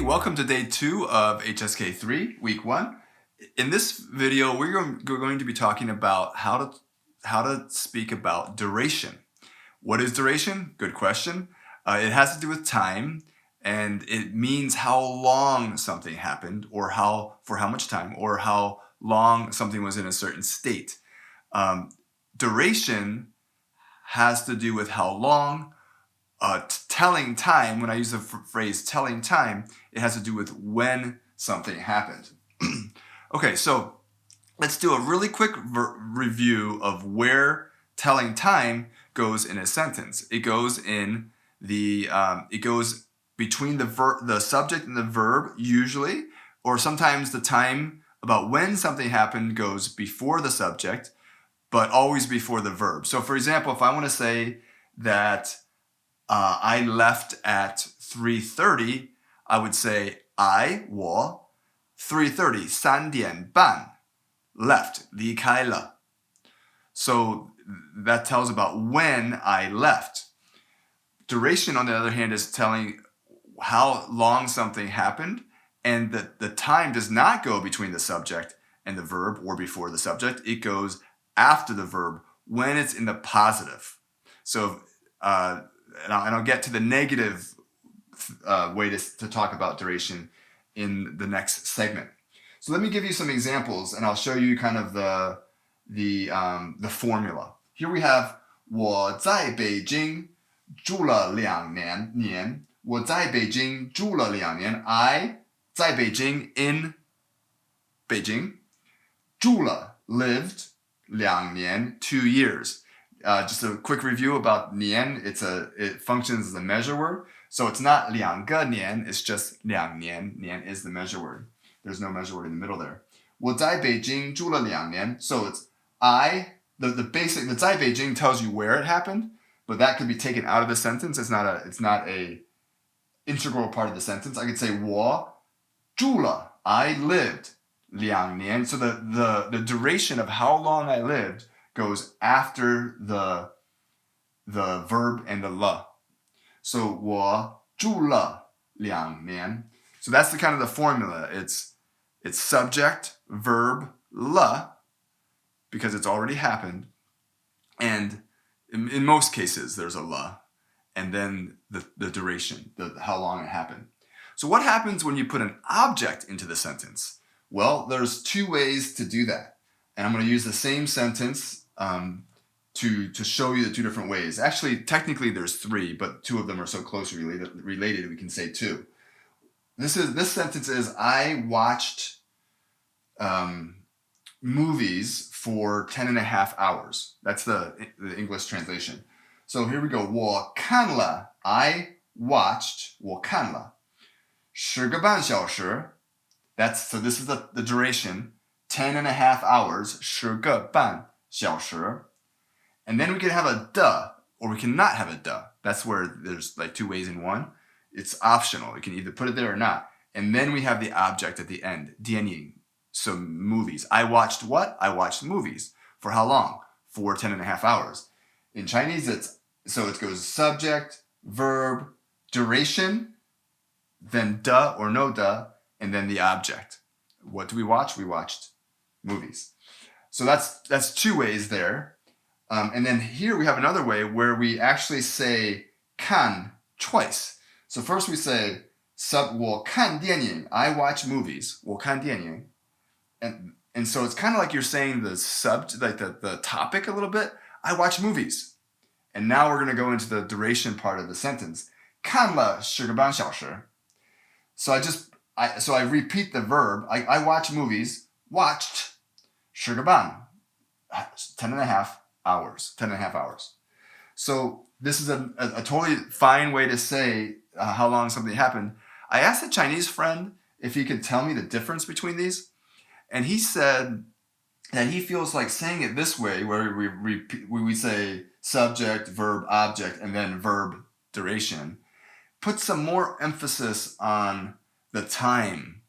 everybody. Welcome to day 2 of HSK 3, week 1. In this video, we're going to be talking about how to speak about duration. What is duration? Good question. It has to do with time, and it means how long something happened, or for how much time, or how long something was in a certain state. Duration has to do with how long. Telling time, when I use the phrase telling time, it has to do with when something happened. Okay, so let's do a really quick review of where telling time goes in a sentence. It goes in it goes between the subject and the verb usually, or sometimes the time about when something happened goes before the subject, but always before the verb. So for example, if I want to say that I left at 3:30, I would say 我 3:30 3点半 left 离开了. So that tells about when I left. Duration, on the other hand, is telling how long something happened, and the time does not go between the subject and the verb or before the subject. It goes after the verb when it's in the positive. So and I'll get to the negative way to talk about duration in the next segment. So let me give you some examples, and I'll show you kind of the formula. Here we have 我在北京住了2年. 我在北京住了2年. I 在北京 in Beijing. 住了 lived 2年 2 years. Just a quick review about nian. It functions as a measure word. So it's not 2个年, it's just 2年. Nian is the measure word. There's no measure word in the middle there. 我在北京住了2年. So it's the basic, the 在北京 tells you where it happened, but that could be taken out of the sentence. It's not a integral part of the sentence. I could say 我住了, I lived 2年. So the duration of how long I lived goes after the verb and the了. So 我住了2年. So that's the kind of the formula. It's subject, verb, 了, because it's already happened. And in most cases, there's a 了, and then the duration, how long it happened. So what happens when you put an object into the sentence? Well, there's 2 ways to do that. And I'm going to use the same sentence to show you the 2 different ways. Actually, technically there's 3, but 2 of them are so closely related we can say 2. This sentence is I watched movies for 10.5 hours. That's the English translation. So here we go. 我看了 I watched 我看了10个半小时. So this is the duration. 10.5 hours. 10个半小时. And then we can have a de, or we cannot have a de. That's where there's like 2 ways in one. It's optional. You can either put it there or not. And then we have the object at the end, 电影. So movies. I watched what? I watched movies. For how long? For 10.5 hours. In Chinese, it goes subject, verb, duration, then de or no de, and then the object. What do we watch? We watched movies. So that's 2 ways there. And then here we have another way where we actually say 看 twice. So first we say 我看电影 I watch movies. 我看电影. And so it's kind of like you're saying the the topic a little bit. I watch movies. And now we're going to go into the duration part of the sentence. 看了10个半小时. So I repeat the verb. I watch movies. Watched 10个半 10.5 hours. 10.5 hours. So this is a totally fine way to say how long something happened. I asked a Chinese friend if he could tell me the difference between these. And he said that he feels like saying it this way, where we say subject, verb, object, and then verb, duration, puts some more emphasis on the time.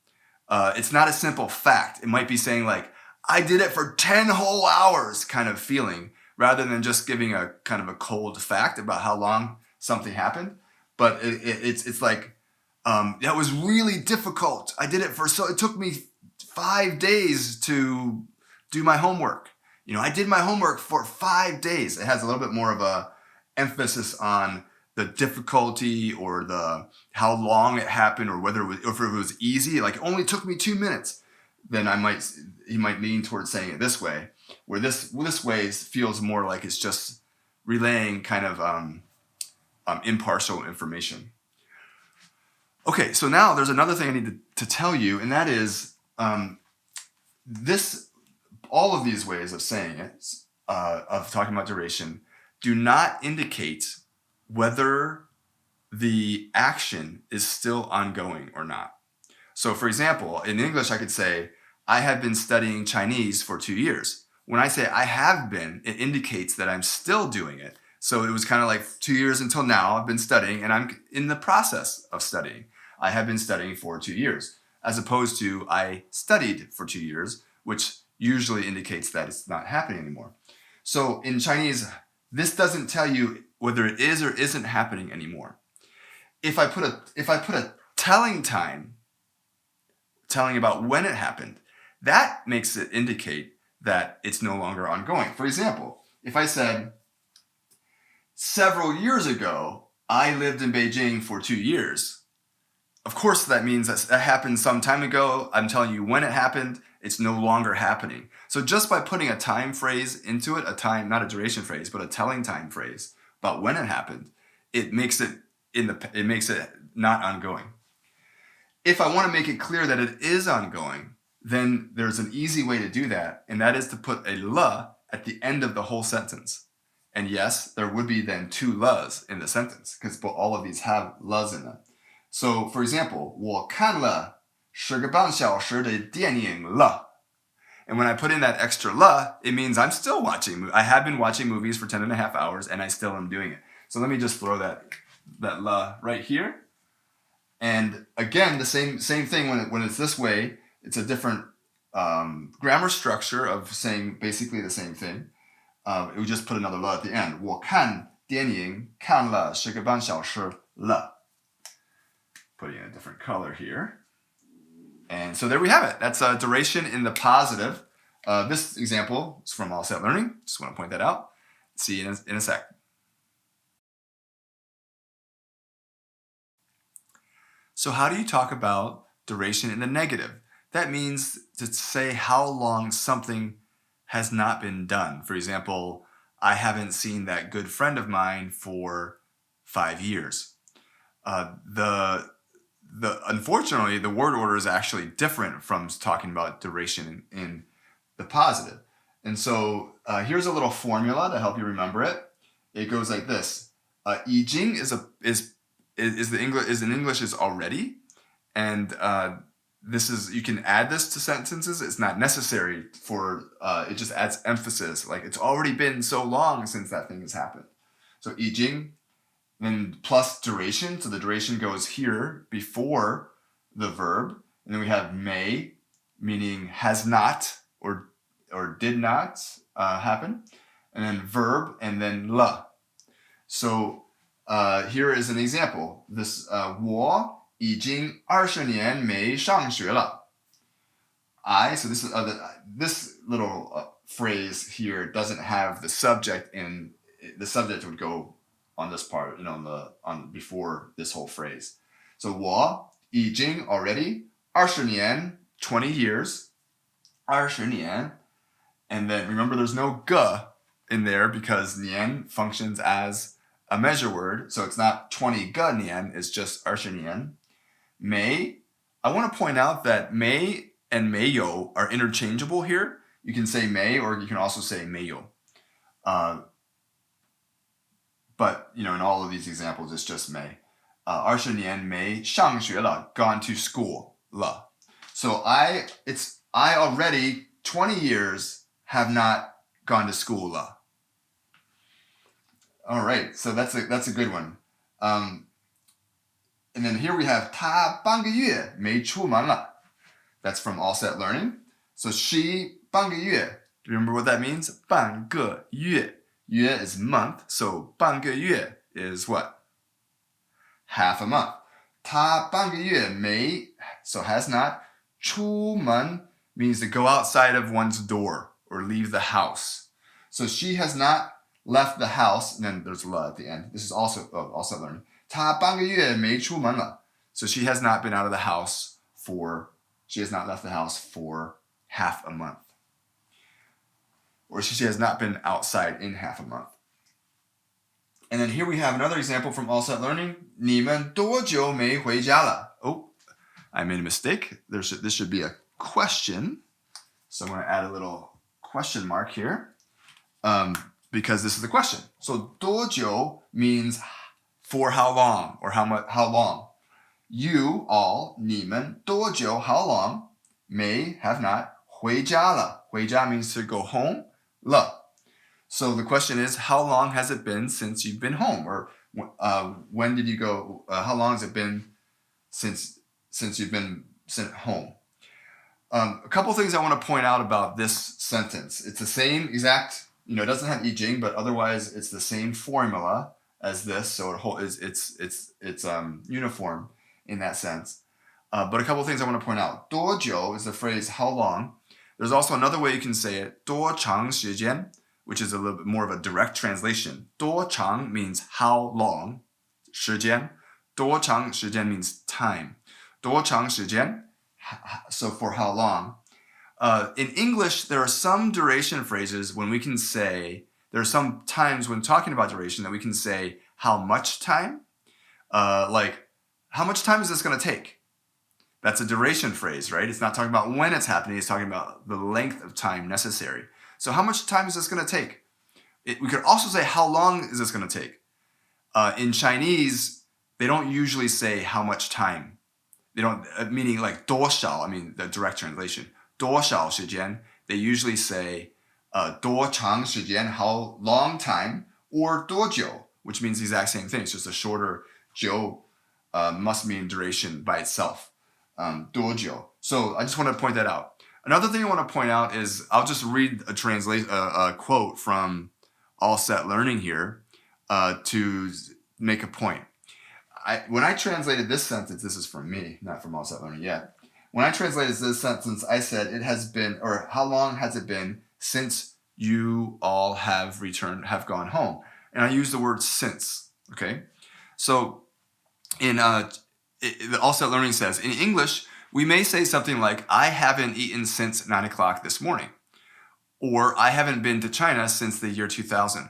It's not a simple fact. It might be saying like, I did it for 10 whole hours kind of feeling, rather than just giving a kind of a cold fact about how long something happened. But it's like That was really difficult. It took me 5 days to do my homework. I did my homework for 5 days. It has a little bit more of a emphasis on the difficulty or the how long it happened or if it was easy. Like it only took me 2 minutes. Then he might lean towards saying it this way, where this way feels more like it's just relaying kind of impartial information. Okay, so now there's another thing I need to tell you, and that is all of these ways of saying it, of talking about duration, do not indicate whether the action is still ongoing or not. So for example, in English, I could say, I have been studying Chinese for 2 years. When I say I have been, it indicates that I'm still doing it. So it was kind of like 2 years until now, I've been studying, and I'm in the process of studying. I have been studying for 2 years, as opposed to I studied for 2 years, which usually indicates that it's not happening anymore. So in Chinese, this doesn't tell you whether it is or isn't happening anymore. If I put a telling time, telling about when it happened, that makes it indicate that it's no longer ongoing. For example, if I said, several years ago, I lived in Beijing for 2 years. Of course, that means that happened some time ago. I'm telling you when it happened. It's no longer happening. So just by putting a time phrase into it, not a duration phrase, but a telling time phrase about when it happened, it makes it not ongoing. If I want to make it clear that it is ongoing, then there's an easy way to do that, and that is to put a le at the end of the whole sentence. And yes, there would be then 2 le's in the sentence, because all of these have le's in them. So, for example, 我看了10个半小时的电影了. And when I put in that extra le, it means I have been watching movies for 10.5 hours, and I still am doing it. So let me just throw that le right here. And again, the same thing when it's this way, it's a different grammar structure of saying basically the same thing. It would just put another le at the end. 我看电影看了10个半小时了. Putting in a different color here. And so there we have it. That's duration in the positive. This example is from All Set Learning. Just want to point that out. See you in a sec. So how do you talk about duration in the negative? That means to say how long something has not been done. For example, I haven't seen that good friend of mine for 5 years. Unfortunately, the word order is actually different from talking about duration in the positive. And so here's a little formula to help you remember it. It goes like this. 已经 in English is already, and you can add this to sentences. It's not necessary it just adds emphasis. Like it's already been so long since that thing has happened. So 已经. Then plus duration, so the duration goes here before the verb. And then we have may, meaning has not or did not happen. And then verb, and then le. So here is an example. This 我已经20年没上学了. So this little phrase here doesn't have the subject in. The subject would go on this part, on before this whole phrase. So 我已经 already 20年 20 years 20年, and then remember there's no g in there because 年 functions as a measure word, so it's not 20 个年, it's just 20年. May, I want to point out that may and 没有 are interchangeable here. You can say may, or you can also say 没有. But, in all of these examples, it's just may. 20年没上学了, gone to school 了. So I already 20 years have not gone to school 了. All right, so that's a good one. And then here we have 他半个月没出门了. That's from All Set Learning. So she 半个月. Do you remember what that means? 半个月. 月 is month, so 半个月 is what? Half a month. 他半个月没 so has not. 出门 means to go outside of one's door or leave the house. So she has not left the house, and then there's la at the end. This is also learning. 他半个月没出门了. So she has not been out of the house she has not left the house for half a month. Or she has not been outside in half a month. And then here we have another example from All Set Learning. 你们多久没回家了? Oh, I made a mistake. This should be a question. So I'm going to add a little question mark here because this is the question. So 多久 means for how long or how long. You all, 你们多久 how long, may have not 回家了. 回家 means to go home. 了. So the question is, how long has it been since you've been home? Or when did you go? How long has it been since you've been sent home? A couple things I want to point out about this sentence. It's the same exact, it doesn't have I Ching, but otherwise it's the same formula as this. So it's uniform in that sense. But a couple things I want to point out. 多久 is the phrase how long. There's also another way you can say it. 多长时间, which is a little bit more of a direct translation. 多长 means how long. 时间. 多长时间 means time. 多长时间, so for how long. In English, there are some duration phrases when we can say, there are some times when talking about duration that we can say how much time. Like, how much time is this going to take? That's a duration phrase, right? It's not talking about when it's happening. It's talking about the length of time necessary. So how much time is this going to take? We could also say how long is this going to take? In Chinese, they don't usually say how much time. They don't, meaning like 多少, the direct translation. 多少时间, they usually say 多长时间, how long time, or 多久, which means the exact same thing. It's just a shorter 久 must mean duration by itself. 多久. So I just want to point that out. Another thing I want to point out is I'll just read a quote from All Set Learning here to make a point. When I translated this sentence, this is from me, not from All Set Learning yet. When I translated this sentence, I said it has been, or how long has it been since you all have gone home? And I use the word since, okay? So in the All Set Learning says, in English, we may say something like, I haven't eaten since 9 o'clock this morning. Or I haven't been to China since the year 2000.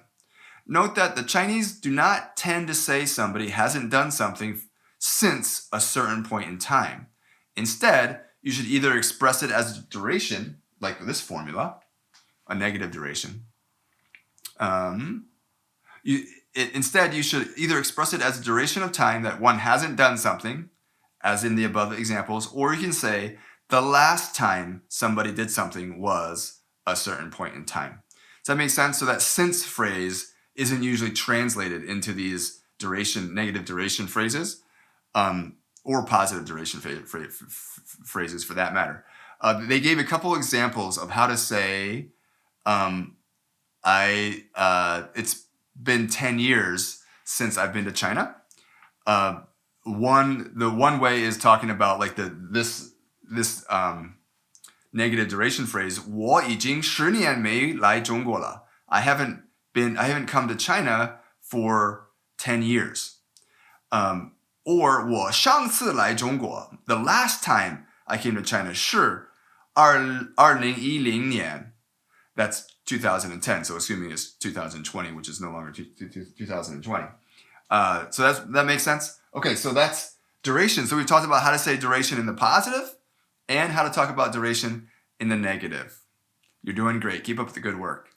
Note that the Chinese do not tend to say somebody hasn't done something since a certain point in time. Instead, you should either express it as duration, like this formula, a negative duration. Instead, you should either express it as a duration of time that one hasn't done something, as in the above examples, or you can say the last time somebody did something was a certain point in time. Does that make sense? So that since phrase isn't usually translated into these negative duration phrases, or positive duration phrases for that matter. They gave a couple examples of how to say, it's been 10 years since I've been to China. The one way is talking about like this negative duration phrase. 我已经10年没来中国了. I haven't come to China for 10 years. Or 我上次来中国, the last time I came to China 是2010年. That's 2010, so assuming it's 2020, which is no longer 2020. So that makes sense? Okay, so that's duration. So we've talked about how to say duration in the positive and how to talk about duration in the negative. You're doing great. Keep up the good work.